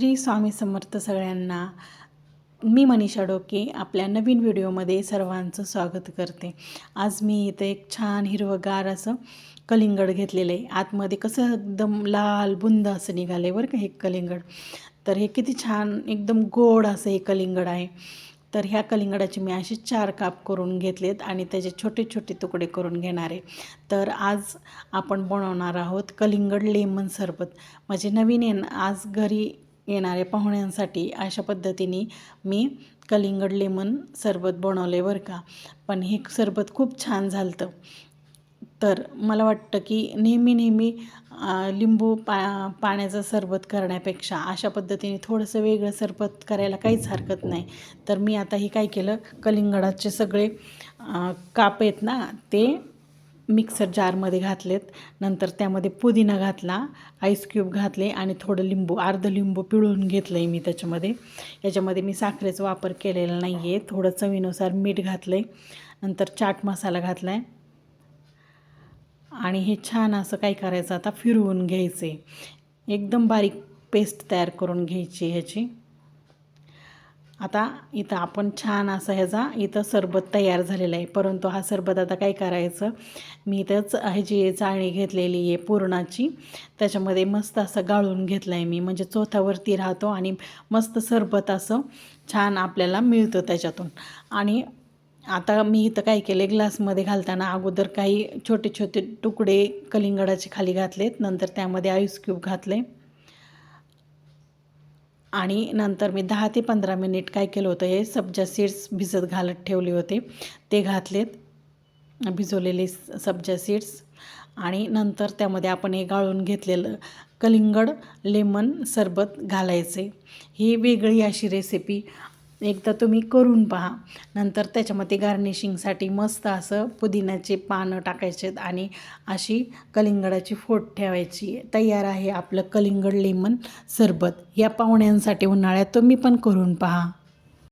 श्री स्वामी समर्थ सगळ्यांना. मी मनीषा डोके आपल्या नवीन व्हिडिओमध्ये सर्वांचं स्वागत करते. आज मी इथं एक छान हिरवंगार असं कलिंगड घेतलेलं आहे. आतमध्ये कसं एकदम लाल बुंद असं निघाले बरं का हे कलिंगड. तर हे किती छान एकदम गोड असं हे कलिंगड आहे. तर ह्या कलिंगडाचे मी असे 4 काप करून घेतलेत आणि त्याचे छोटे छोटे तुकडे करून घेणार आहे. तर आज आपण बनवणार आहोत कलिंगड लेमन सरबत. म्हणजे नवीन आज घरी येणाऱ्या पाहुण्यांसाठी अशा पद्धतीने मी कलिंगड लेमन सरबत बनवले बरं का. पण हे सरबत खूप छान झालं. तर मला वाटतं की नेहमी लिंबू पाण्याचं सरबत करण्यापेक्षा अशा पद्धतीने थोडंसं वेगळं सरबत करायला काहीच हरकत नाही. तर मी आता हे काय केलं, कलिंगडाचे सगळे काप आहेत ना ते मिक्सर जारमध्ये घातलेत. नंतर त्यामध्ये पुदिना घातला, आईस क्यूब घातले आणि थोडं लिंबू, अर्ध लिंबू पिळून घेतलं आहे मी त्याच्यामध्ये. याच्यामध्ये मी साखरेचा वापर केलेला नाही आहे. थोडं चवीनुसार मीठ घातलं आहे. नंतर चाट मसाला घातला आहे आणि हे छान असं काय करायचं, आता फिरवून घ्यायचे. एकदम बारीक पेस्ट तयार करून घ्यायची ह्याची. आता इथं आपण छान असा ह्याचा इथं सरबत तयार झालेला आहे. परंतु हा सरबत आता काय करायचं, मी इथंच ह्याची चाळणी घेतलेली आहे पुरणाची. त्याच्यामध्ये मस्त असं गाळून घेतलं आहे मी, म्हणजे चोथावरती राहतो आणि मस्त सरबत असं छान आपल्याला मिळतं त्याच्यातून. आणि आता मी इथं काय केलं, ग्लासमध्ये घालताना अगोदर काही छोटे छोटे तुकडे कलिंगडाचे खाली घातलेत. नंतर त्यामध्ये आईस क्यूब घातले आणि नंतर मी 10 ते 15 मिनिट काय केलं होतं, हे सब्जा सीड्स भिजत घालत ठेवले होते, ते घातलेत, भिजवलेले सब्जा सीड्स. आणि नंतर त्यामध्ये आपण हे गाळून घेतलेलं कलिंगड लेमन सरबत घालायचे. ही वेगळी अशी रेसिपी एकदा तुम्ही करून पहा. नंतर त्याच्यामध्ये गार्निशिंगसाठी मस्त असं पुदिन्याचे पानं टाकायचे आणि अशी कलिंगडाची फोड ठेवायची. तयार आहे आपलं कलिंगड लेमन सरबत. या पाहुण्यांसाठी उन्हाळ्यात तुम्ही पण करून पहा.